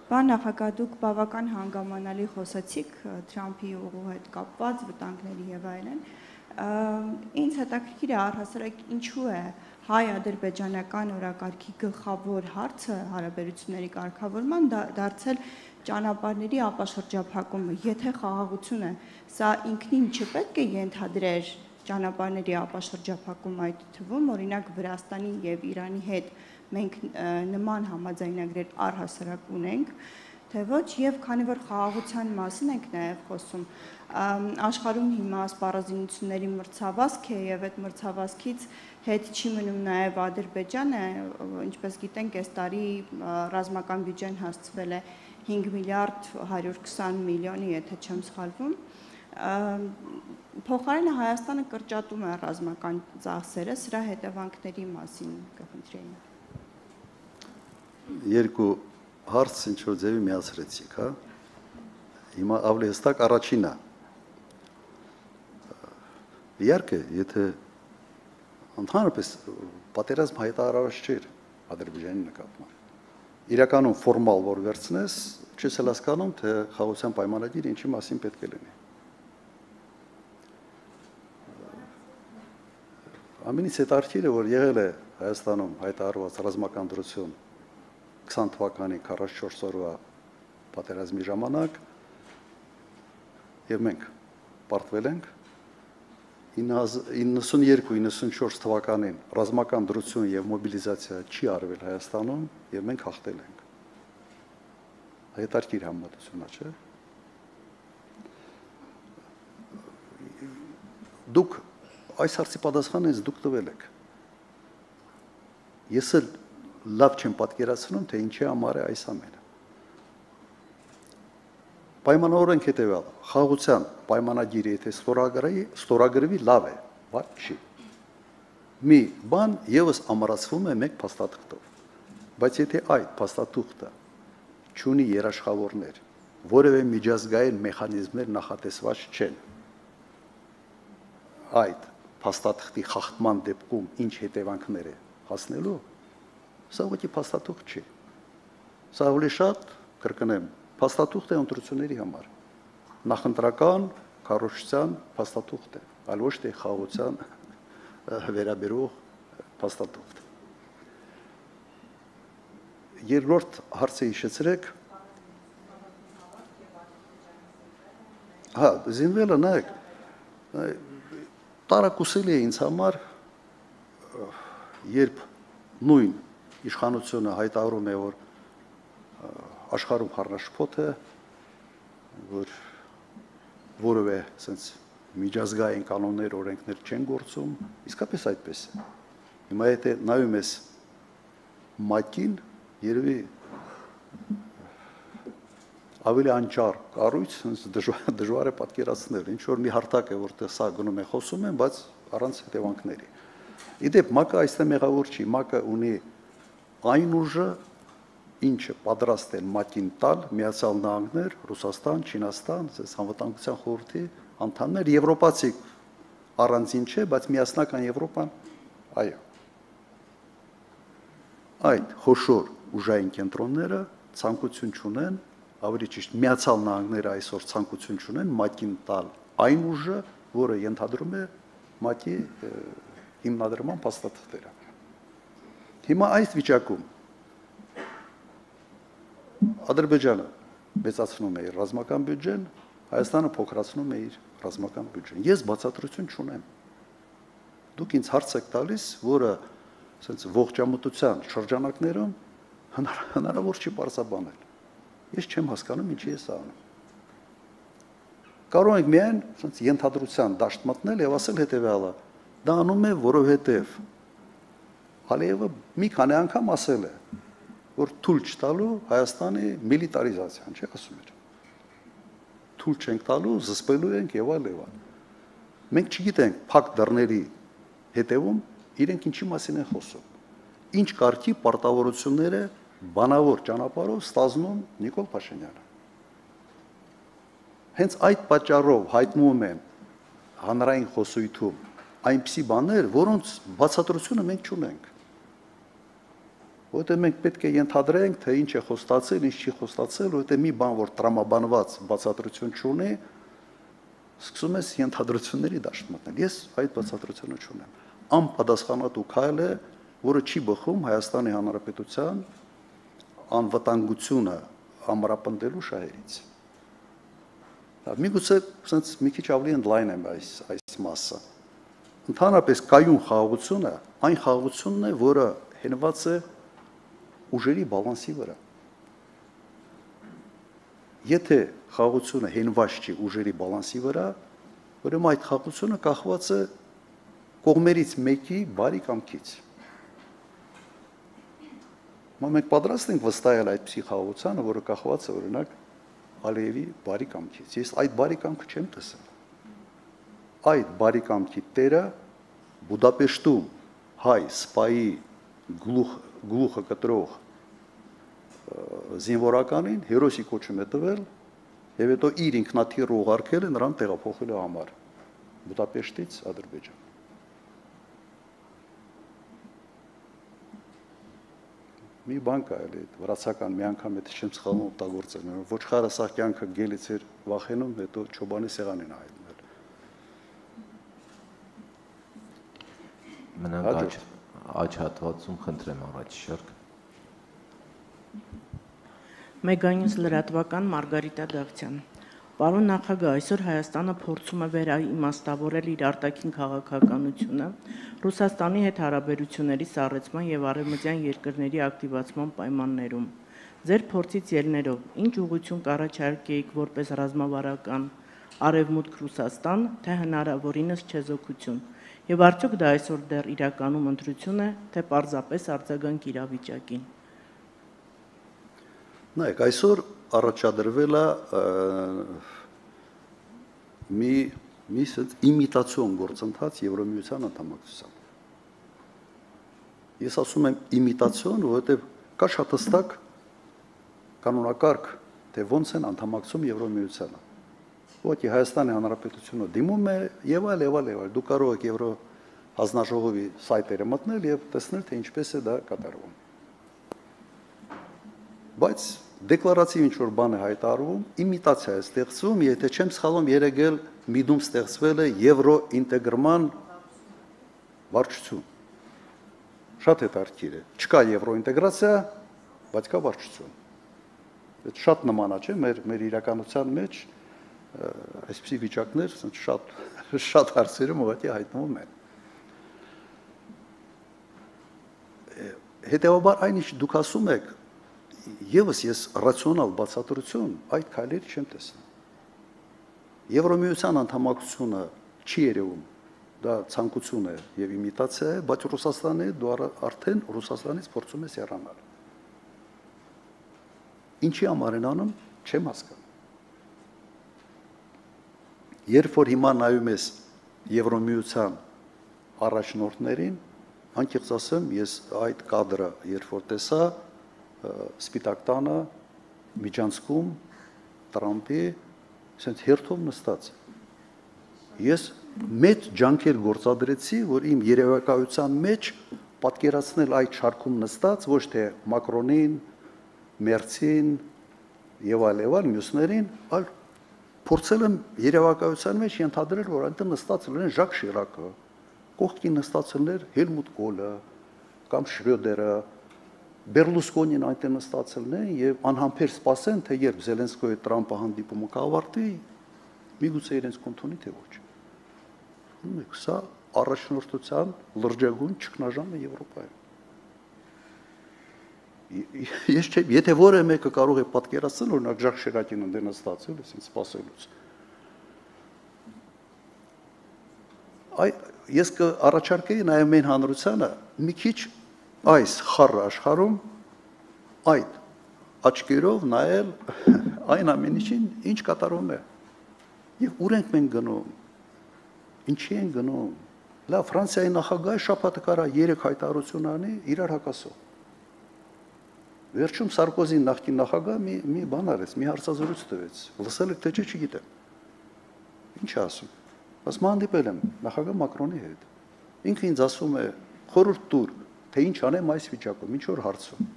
Պարոն նախագահ, դուք բավական հանգամանալի խոսեցիք Թրամփի ուղու հետ կապված վտանգների եւ այլն։ Ինձ հետաքրքիր է առհասարակ ինչու է հայ-ադրբեջանական օրակարգի գլխավոր հարցը հարաբերությունների կարգավորման դարձել ճանապարհների ապաշրջափակումը, եթե խաղաղություն է, սա ինքնին չպետք է ենթադրեր ճանապարհների ապաշրջափակում այդ թվում, օրինակ Վրաստանի եւ Իրանի հետ մենք նման համաձայնագրեր առհասարակ ունենք, թե ոչ, եւ քանի որ խաղաղության մասին ենք նաեւ խոսում, աշխարհում հիմա սպառազինությունների մրցավազք է եւ այդ մրցավազքից հետ չի մնում նաեւ Ադրբեջանը, ինչպես գիտենք, այս տարի ռազմական բյուջեն հասցվել է 5 միլիարդ 120 միլիոնի, եթե չեմ սխալվում, փոխարենը Հայաստանը կրճատում է ռազմական ծախսերը, սրա հետևանքների մասին կխնդրեի։ Երկու հարց ինչ որ ձևի միացրեցիք, հա։ Հիմա ավելի հստակ առաջինը։ Իհարկե, եթե ընդհանրապես պատերազմ հայտարարված չէր Ադրբեջանի նկատմամբ։ Իրականում ֆորմալ որ վերցնես, չես էլ հասկանում, թե խաղաղության պայմանագիրը ինչի մասին պետք է լինի։ Ամենից հետաքրքիրը, որ եղել է Հայաստանում հայտարարված ռազմական դրություն 20 թվականի 44 օրվա պատերազմի ժամանակ եւ մենք պարտվել ենք 92-94 թվականին ռազմական դրություն եւ մոբիլիզացիա չի արվել Հայաստանում եւ մենք հաղթել ենք։ Հետաքրքիր համեմատություն է, չէ՞։ Դուք այս հարցի պատասխանը ինձ դուք տվել եք։ Ես էլ լավ չեմ պատկերացնում, թե ինչի համար է այս ամենը։ Պայմանավորենք հետևյալը, խաղաղության պայմանագիրը եթե ստորագրվի լավ է, վատ չի։ Մի բան եւս ամրացվում է մեկ փաստաթղթով։ Բայց եթե այդ փաստաթուղթը չունի երաշխավորներ, որևէ միջազգային մեխանիզմներ նախատեսված չեն, այդ փաստաթղթի խախտման դեպքում ինչ հետևանքներ է հասնելու, սա ուղղակի փաստաթուղթ չի։ Սա ավելի շատ, կրկնեմ, փաստաթուղթ է ընտրությունների համար։ Նախընտրական կառուցության փաստաթուղթ է, այլ ոչ թե խաղաղության վերաբերող փաստաթուղթ։ Երկրորդ հարցը հիշեցրեք։ Հա, զինվելը նայեք, տարակուսելի է ինձ համար, երբ նույն իշխանությունը հայտարարում է, որ աշխարհում խառնաշփոթ է, որ որևէ sense միջազգային կանոններ, օրենքներ չեն գործում, իսկապես այդպես է։ Հիմա եթե նայում ես ՄԱԿ-ին, երևի ավելի անճար կառույց, դժվար է պատկերացնել, ինչ որ մի հարթակ է, որտեղ սա գնում է խոսում են, բայց առանց հետևանքների։ Իդեպ ՄԱԿ-ը այստեղ մեղավոր չի, ՄԱԿ-ը ունի այն ուժը, ինչը պատրաստ են ՄԱԿ-ին տալ Միացյալ Նահանգներ, Ռուսաստան, Չինաստան, Անվտանգության խորհրդի անդամներ, եվրոպացի առանձին չէ, բայց միասնական Եվրոպան, այո։ Այդ խոշոր ուժային կենտրոնները ցանկություն չունեն, ավելի ճիշտ Միացյալ Նահանգները այսօր ցանկություն չունեն ՄԱԿ-ին տալ այն ուժը, որը ենթադրում է ՄԱԿ-ի հիմնադրման փաստաթղթերը։ Հիմա այս վիճակում Ադրբեջանը մեծացնում է իր ռազմական բյուջեն, Հայաստանը փոքրացնում է իր ռազմական բյուջեն։ Ես բացատրություն չունեմ։ Դուք ինձ հարց եք տալիս, որը ասենց ողջամտության շրջանակներում հնարավոր չի պարզաբանել։ Ես չեմ հասկանում ինչի է սա անում։ Կարող ենք միայն ասենց ենթադրության դաշտ մտնել եւ ասել հետեւյալը. դա անում է, որովհետեւ Ալիևը մի քանի անգամ ասել է, որ թույլ չտալու Հայաստանի միլիտարիզացիան, չի ասում էր։ Թույլ չենք տալու, զսպելու ենք եւ այլ եւ այլ։ Մենք չգիտենք փակ դռների հետևում իրենք ինչի մասին են խոսում։ Ինչ կարգի պարտավորություններ է բանավոր ճանապարհով ստազնում Նիկոլ Փաշինյանը։ Հենց այդ պատճառով հայտնում են հանրային խոսույթում այնպիսի բաներ, որոնց բացատրությունը մենք չունենք։ որտեղ մենք պետք է ենթադրենք, թե ինչ է խոստացել, ինչ չի խոստացել, որտեղ մի բան, որ տրամաբանված բացատրություն չունի, սկսում ես ենթադրությունների դաշտ մտնել։ Ես այդ բացատրությունը չունեմ։ Անպատասխանատու քայլ է, որը չի բխում Հայաստանի Հանրապետության անվտանգությունը ամրապնդելու շահերից։ Միգուցե sense մի քիչ ավելի ընդլայն եմ այս մասը։ Ընդհանրապես կայուն խաղաղությունը այն խաղաղությունն է, որը հենված է ուժերի բալանսի վրա։ Եթե խաղաղությունը հենված չի ուժերի բալանսի վրա, ուրեմն այդ խաղաղությունը կախված է կողմերից մեկի բարի կամքից։ Մենք պատրաստ ենք վստահել այդպիսի խաղաղությանը, որը կախված է օրինակ Ալիևի բարի կամքից։ Ես այդ բարի կամքը չեմ տեսել։ Այդ բարի կամքի տերը Բուդապեշտում հայ սպայի գլուխը կտրող զինվորականին հերոսի կոչում է տվել եւ հետո իր ինքնաթիռը ուղարկել է նրան տեղափոխելու համար Բուդապեշտից Ադրբեջան։ Մի բան կա էլի վրացական մի անգամ եթե չեմ սխալվում օգտագործել, ոչխարը սա կյանքը գելից էր վախենում, հետո չոբանի սեղանին հայտնել։ Մնանք աջ հատվածում խնդրեմ առաջ շարք։ Մեգանյուս լրատվական Մարգարիտա Դավթյան։ Պարոն նախագահ, այսօր Հայաստանը փորձում է վերաիմաստավորել իր արտաքին քաղաքականությունը Ռուսաստանի հետ հարաբերությունների սառեցման եւ արևմտյան երկրների ակտիվացման պայմաններում։ Ձեր փորձից ելներով, ինչ ուղղություն կառաջարկեիք որպես ռազմավարական Արևմուտք Ռուսաստան, թե հնարավորինս չեզոքություն, եւ արդյոք դա այսօր դեռ իրականում ընտրություն է, թե պարզապես արձագանք իրավիճակին։ Նայեք, այսօր առաջադրվել է մի իմիտացիոն գործընթաց Եվրամիության անդամակցությամբ։ Ես ասում եմ իմիտացիոն, որովհետև կա շատ հստակ կանոնակարգ, թե ոնց են անդամակցում Եվրամիությանը։ Ուղղակի Հայաստանի Հանրապետությունը դիմում է եւ այլ։ Դու կարող եք Եվրո հանձնաժողովի սայթերը մտնել եւ տեսնել, թե ինչպես է դա կատարվում։ Բայց դեկլարատիվ ինչ-որ բան է հայտարարվում, իմիտացիա է ստեղծվում, եթե չեմ սխալվում, երեգել միդում ստեղծվել է եվրոինտեգրման վարչություն։ Շատ հետաքրքիր է։ Չկա եվրոինտեգրացիա, բայց կա վարչություն։ Դա շատ նման է, չէ՞, մեր իրականության մեջ այսպիսի վիճակներ շատ հարցերում ուղղակի հայտնվում են։ Հետևաբար այն ինչ դուք ասում եք, Եվս ես ռացիոնալ բացատրություն այդ քայլերի չեմ տեսնում։ Եվրոմիության անդամակցությունը չի երևում, դա ցանկություն է եւ իմիտացիա է, բայց Ռուսաստանի դու արդեն Ռուսաստանից փորձում ես հեռանալ։ Ինչի համար են անում, չեմ հասկանում։ Երբ որ հիմա նայում ես Եվրոմիության առաջնորդներին, անկեղծ ասեմ, ես այդ կադրը երբ որ տեսա Սպիտակ տանը Միջանցքում Տրամպի ասենց հերթով նստած։ Ես մեծ ջանքեր գործադրեցի, որ իմ երևակայության մեջ պատկերացնել այդ շարքում նստած ոչ թե Մակրոնին, Մերցին եւ այլ մյուսներին, այլ փորձել եմ երևակայության մեջ ենթադրել, որ այնտեղ նստած լինեն Ժակ Շիրակը, կողքին նստած լիներ Հելմուտ Կոլը կամ Շրյոդերը, Բերլուսկոնին այնտեղ նստածելն են եւ անհամբեր սպասեն, թե երբ Զելենսկոյի Տրամպը հանդիպումը կավարտի, միգուցե իրենց կընդունի թե ոչ։ Սա առաջնորդության լրջագույն ճգնաժամ է Եվրոպայում։ Ես չէ, եթե որը մեկը կարող է պատկերացնել, օրինակ Ժակ Շիրակին ընդդեմ նստածել, ասենց սպասելուց։ Ես կառաջարկեի նաեւ մեր հանրությանը մի քիչ այս խառը աշխարհում այդ աչքերով նայել այն ամեն ինչին, ինչ կատարվում է։ Եվ ուր ենք մենք գնում։ Ինչի են գնում։ Լավ, Ֆրանսիայի նախագահը շաբաթը կարա 3 հայտարարություն անի իրար հակասող։ Վերջում Սարկոզին նախկին նախագահ մի բան արեց, մի հարցազրույց տվեց։ Լսել եք թե չէ, չգիտեմ։ Ինչ է ասում։ Ասում հանդիպել եմ նախագահ Մակրոնի հետ։ Ինքը ինձ ասում է՝ խորհուրդ տուր, թե ինչ անեմ այս վիճակում, ինչ որ հարցում։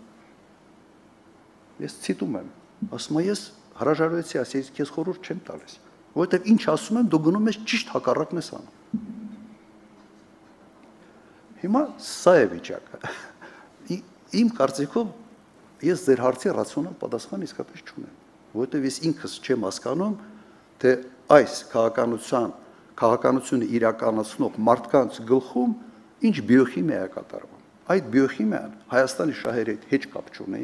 Ես ցիտում եմ, ասում եմ ես հրաժարվեցի, ասես քեզ խորհուրդ չեմ տալիս, որովհետև ինչ ասում եմ, դու գնում ես ճիշտ հակառակն ես անում։ Հիմա սա է վիճակը։ Իմ կարծիքով ես ձեր հարցի ռացիոնալ պատասխան իսկապես չունեմ, որովհետև ես ինքս չեմ հասկանում, թե այս քաղաքականությունը իրականացնող մարդկանց գլխում ինչ բիոխիմիա է կատարվում։ Այդ բիոխիմիան Հայաստանի շահերի հետ հեչ կապ չունի,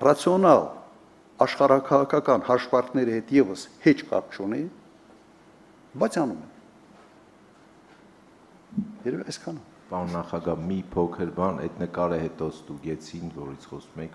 ռացիոնալ աշխարհաքաղաքական հաշվարկների հետ եւս հեչ կապ չունի, բայց անում են։ Երևի այսքանը։ Պարոն նախագահ, մի փոքր բան, այդ նկարը հետո ստուգեցին, որից խոսում եք,